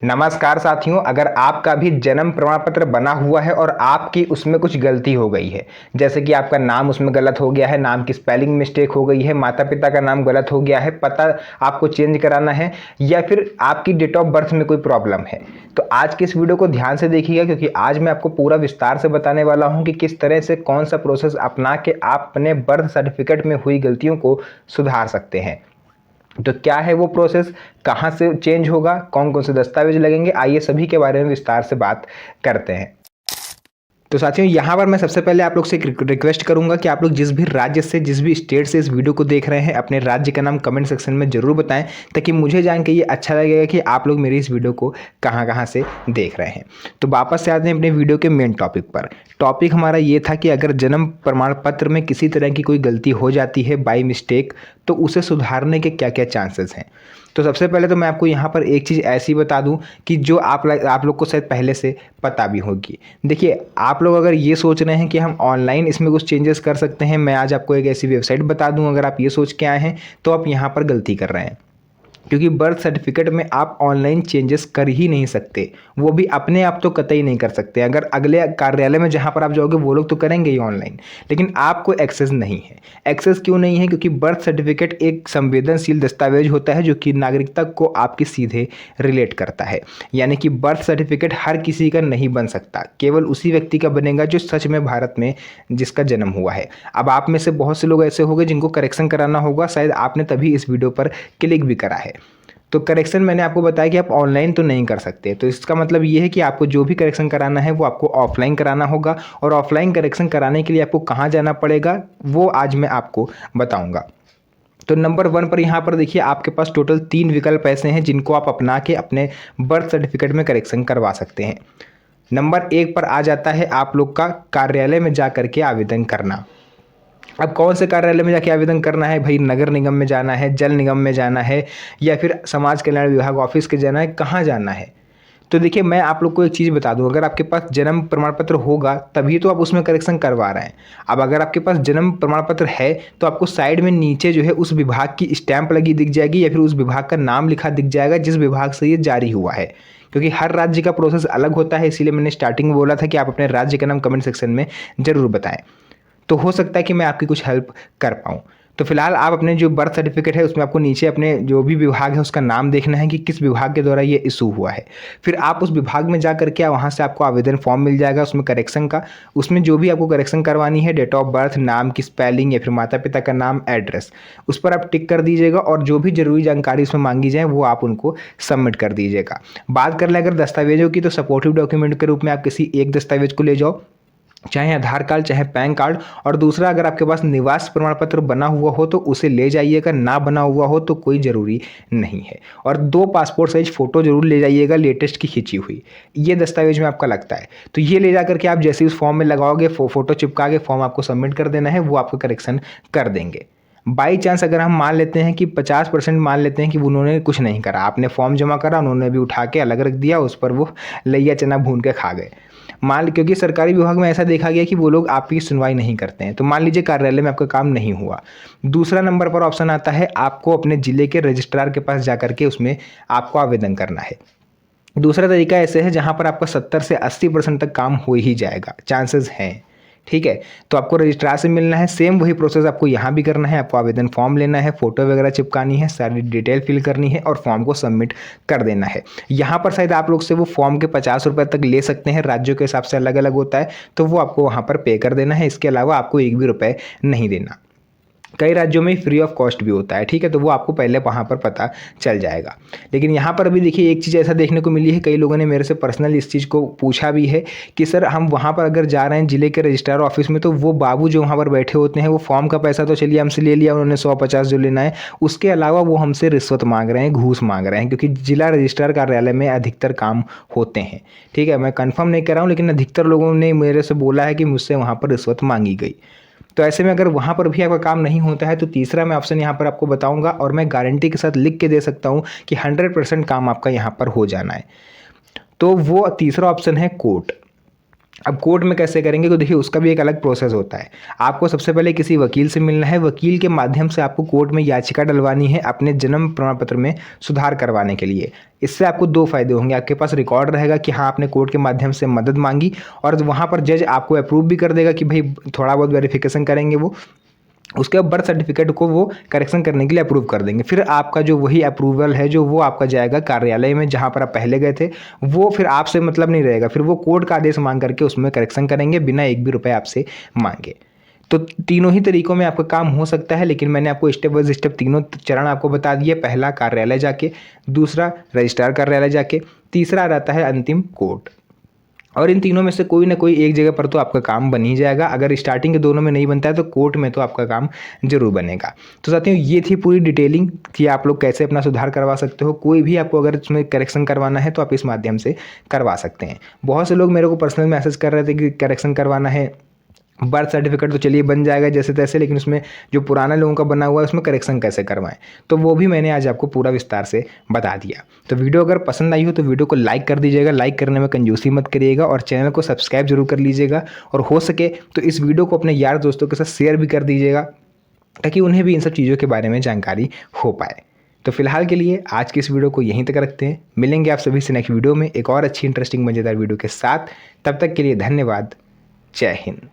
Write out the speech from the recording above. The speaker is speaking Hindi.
नमस्कार साथियों, अगर आपका भी जन्म प्रमाण पत्र बना हुआ है और आपकी उसमें कुछ गलती हो गई है, जैसे कि आपका नाम उसमें गलत हो गया है, नाम की स्पेलिंग मिस्टेक हो गई है, माता पिता का नाम गलत हो गया है, पता आपको चेंज कराना है या फिर आपकी डेट ऑफ बर्थ में कोई प्रॉब्लम है, तो आज की इस वीडियो को ध्यान से देखिएगा क्योंकि आज मैं आपको पूरा विस्तार से बताने वाला हूं कि किस तरह से कौन सा प्रोसेस अपना के आप अपने बर्थ सर्टिफिकेट में हुई गलतियों को सुधार सकते हैं। तो क्या है वो प्रोसेस, कहाँ से चेंज होगा, कौन कौन से दस्तावेज लगेंगे, आइए सभी के बारे में विस्तार से बात करते हैं। तो साथियों, यहाँ पर मैं सबसे पहले आप लोग से एक रिक्वेस्ट करूंगा कि आप लोग जिस भी राज्य से, जिस भी स्टेट से इस वीडियो को देख रहे हैं, अपने राज्य का नाम कमेंट सेक्शन में जरूर बताएं ताकि मुझे जान के ये अच्छा लगेगा कि आप लोग मेरी इस वीडियो को कहाँ कहाँ से देख रहे हैं। तो वापस से आते हैं अपने वीडियो के मेन टॉपिक पर। टॉपिक हमारा ये था कि अगर जन्म प्रमाण पत्र में किसी तरह की कोई गलती हो जाती है बाई मिस्टेक, तो उसे सुधारने के क्या क्या चांसेस हैं। तो सबसे पहले तो मैं आपको यहाँ पर एक चीज़ ऐसी बता दूं कि जो आप लोग को शायद पहले से पता भी होगी। देखिए, आप लोग अगर ये सोच रहे हैं कि हम ऑनलाइन इसमें कुछ चेंजेस कर सकते हैं, मैं आज आपको एक ऐसी वेबसाइट बता दूं, अगर आप ये सोच के आए हैं तो आप यहाँ पर गलती कर रहे हैं, क्योंकि बर्थ सर्टिफिकेट में आप ऑनलाइन चेंजेस कर ही नहीं सकते, वो भी अपने आप तो कतई नहीं कर सकते। अगर अगले कार्यालय में जहाँ पर आप जाओगे वो लोग तो करेंगे ही ऑनलाइन, लेकिन आपको एक्सेस नहीं है। एक्सेस क्यों नहीं है? क्योंकि बर्थ सर्टिफिकेट एक संवेदनशील दस्तावेज होता है जो कि नागरिकता को आपके सीधे रिलेट करता है। यानी कि बर्थ सर्टिफिकेट हर किसी का नहीं बन सकता, केवल उसी व्यक्ति का बनेगा जो सच में भारत में जिसका जन्म हुआ है। अब आप में से बहुत से लोग ऐसे होंगे जिनको करेक्शन कराना होगा, शायद आपने तभी इस वीडियो पर क्लिक भी करा है। तो करेक्शन मैंने आपको बताया कि आप ऑनलाइन तो नहीं कर सकते, तो इसका मतलब ये है कि आपको जो भी करेक्शन कराना है वो आपको ऑफलाइन कराना होगा। और ऑफलाइन करेक्शन कराने के लिए आपको कहाँ जाना पड़ेगा वो आज मैं आपको बताऊंगा। तो नंबर 1 पर यहाँ पर देखिए, आपके पास टोटल 3 विकल्प ऐसे हैं जिनको आप अपना के अपने बर्थ सर्टिफिकेट में करेक्शन करवा सकते हैं। नंबर 1 पर आ जाता है आप लोग का कार्यालय में जा करके आवेदन करना। अब कौन से कार्यालय में जाके आवेदन करना है भाई? नगर निगम में जाना है, जल निगम में जाना है, या फिर समाज कल्याण विभाग ऑफिस के जाना है, कहाँ जाना है? तो देखिए, मैं आप लोग को एक चीज़ बता दूं, अगर आपके पास जन्म प्रमाण पत्र होगा तभी तो आप उसमें करेक्शन करवा रहे हैं। अब अगर आपके पास जन्म प्रमाण पत्र है तो आपको साइड में नीचे जो है उस विभाग की स्टैंप लगी दिख जाएगी या फिर उस विभाग का नाम लिखा दिख जाएगा जिस विभाग से ये जारी हुआ है। क्योंकि हर राज्य का प्रोसेस अलग होता है, इसीलिए मैंने स्टार्टिंग में बोला था कि आप अपने राज्य का नाम कमेंट सेक्शन में ज़रूर बताएं, तो हो सकता है कि मैं आपकी कुछ हेल्प कर पाऊँ। तो फिलहाल आप अपने जो बर्थ सर्टिफिकेट है उसमें आपको नीचे अपने जो भी विभाग है उसका नाम देखना है कि किस विभाग के द्वारा ये इशू हुआ है। फिर आप उस विभाग में जा करके वहाँ से आपको आवेदन फॉर्म मिल जाएगा उसमें करेक्शन का। उसमें जो भी आपको करेक्शन करवानी है, डेट ऑफ बर्थ, नाम की स्पेलिंग या फिर माता पिता का नाम, एड्रेस, उस पर आप टिक कर दीजिएगा और जो भी ज़रूरी जानकारी उसमें मांगी जाए वो आप उनको सबमिट कर दीजिएगा। बात कर लें अगर दस्तावेजों की, तो सपोर्टिव डॉक्यूमेंट के रूप में आप किसी एक दस्तावेज को ले जाओ, चाहे आधार कार्ड चाहे पैन कार्ड, और दूसरा अगर आपके पास निवास प्रमाण पत्र बना हुआ हो तो उसे ले जाइएगा, ना बना हुआ हो तो कोई ज़रूरी नहीं है। और 2 पासपोर्ट साइज फ़ोटो जरूर ले जाइएगा, लेटेस्ट की खींची हुई, ये दस्तावेज में आपका लगता है। तो ये ले जा करके आप जैसे उस फॉर्म में लगाओगे, फ़ोटो चिपका के फॉर्म आपको सबमिट कर देना है, वो आपको करेक्शन कर देंगे। बाई चांस अगर हम मान लेते हैं कि 50% मान लेते हैं कि उन्होंने कुछ नहीं करा, आपने फॉर्म जमा करा, उन्होंने भी उठा के अलग रख दिया, उस पर वो लैया चना भून के खा गए, क्योंकि सरकारी विभाग में ऐसा देखा गया कि वो लोग आपकी सुनवाई नहीं करते हैं, तो मान लीजिए कार्यालय में आपका काम नहीं हुआ। दूसरा नंबर पर ऑप्शन आता है, आपको अपने जिले के रजिस्ट्रार के पास जाकर के उसमें आपको आवेदन करना है। दूसरा तरीका ऐसे है जहाँ पर आपका 70 से 80% तक काम हो ही जाएगा, चांसेस हैं, ठीक है। तो आपको रजिस्ट्रार से मिलना है, सेम वही प्रोसेस आपको यहाँ भी करना है। आपको आवेदन फॉर्म लेना है, फोटो वगैरह चिपकानी है, सारी डिटेल फिल करनी है और फॉर्म को सबमिट कर देना है। यहाँ पर शायद आप लोग से वो फॉर्म के 50 रुपये तक ले सकते हैं, राज्यों के हिसाब से अलग अलग होता है, तो वो आपको वहाँ पर पे कर देना है। इसके अलावा आपको एक भी रुपये नहीं देना। कई राज्यों में फ्री ऑफ कॉस्ट भी होता है, ठीक है, तो वो आपको पहले वहाँ पर पता चल जाएगा। लेकिन यहाँ पर भी देखिए एक चीज़ ऐसा देखने को मिली है, कई लोगों ने मेरे से पर्सनल इस चीज़ को पूछा भी है कि सर हम वहाँ पर अगर जा रहे हैं जिले के रजिस्ट्रार ऑफिस में, तो वो बाबू जो वहाँ पर बैठे होते हैं वो फॉर्म का पैसा तो चलिए हमसे ले लिया उन्होंने, 150 जो लेना है, उसके अलावा वो हमसे रिश्वत मांग रहे हैं, घूस मांग रहे हैं, क्योंकि जिला रजिस्ट्रार कार्यालय में अधिकतर काम होते हैं, ठीक है। मैं कंफर्म नहीं कर रहा हूँ, लेकिन अधिकतर लोगों ने मेरे से बोला है कि मुझसे वहाँ पर रिश्वत मांगी गई। तो ऐसे में अगर वहाँ पर भी आपका काम नहीं होता है तो तीसरा मैं ऑप्शन यहाँ पर आपको बताऊंगा, और मैं गारंटी के साथ लिख के दे सकता हूँ कि 100% काम आपका यहाँ पर हो जाना है। तो वो तीसरा ऑप्शन है कोर्ट। अब कोर्ट में कैसे करेंगे तो देखिए उसका भी एक अलग प्रोसेस होता है। आपको सबसे पहले किसी वकील से मिलना है, वकील के माध्यम से आपको कोर्ट में याचिका डलवानी है अपने जन्म प्रमाण पत्र में सुधार करवाने के लिए। इससे आपको दो फायदे होंगे, आपके पास रिकॉर्ड रहेगा कि हाँ आपने कोर्ट के माध्यम से मदद मांगी, और वहाँ पर जज आपको अप्रूव भी कर देगा कि भाई थोड़ा बहुत वेरिफिकेशन करेंगे वो, उसके बाद बर्थ सर्टिफिकेट को वो करेक्शन करने के लिए अप्रूव कर देंगे। फिर आपका जो वही अप्रूवल है जो वो आपका जाएगा कार्यालय में जहाँ पर आप पहले गए थे, वो फिर आपसे मतलब नहीं रहेगा, फिर वो कोर्ट का आदेश मांग करके उसमें करेक्शन करेंगे बिना एक भी रुपये आपसे मांगे। तो तीनों ही तरीकों में आपका काम हो सकता है, लेकिन मैंने आपको स्टेप बाय स्टेप तीनों चरण आपको बता दिए। पहला कार्यालय जाके, दूसरा रजिस्ट्रार कार्यालय जाके, तीसरा रहता है अंतिम कोर्ट। और इन तीनों में से कोई ना कोई एक जगह पर तो आपका काम बन ही जाएगा। अगर स्टार्टिंग के दोनों में नहीं बनता है तो कोर्ट में तो आपका काम जरूर बनेगा। तो साथियों ये थी पूरी डिटेलिंग कि आप लोग कैसे अपना सुधार करवा सकते हो। कोई भी आपको अगर इसमें करेक्शन करवाना है तो आप इस माध्यम से करवा सकते हैं। बहुत से लोग मेरे को पर्सनल मैसेज कर रहे थे कि करेक्शन करवाना है, बर्थ सर्टिफिकेट तो चलिए बन जाएगा जैसे तैसे, लेकिन उसमें जो पुराना लोगों का बना हुआ है उसमें करेक्शन कैसे करवाएं, तो वो भी मैंने आज आपको पूरा विस्तार से बता दिया। तो वीडियो अगर पसंद आई हो तो वीडियो को लाइक कर दीजिएगा, लाइक करने में कंजूसी मत करिएगा, और चैनल को सब्सक्राइब जरूर कर लीजिएगा, और हो सके तो इस वीडियो को अपने यार दोस्तों के साथ शेयर भी कर दीजिएगा ताकि उन्हें भी इन सब चीज़ों के बारे में जानकारी हो पाए। तो फिलहाल के लिए आज की इस वीडियो को यहीं तक रखते हैं। मिलेंगे आप सभी से नेक्स्ट वीडियो में एक और अच्छी इंटरेस्टिंग मज़ेदार वीडियो के साथ। तब तक के लिए धन्यवाद। जय हिंद।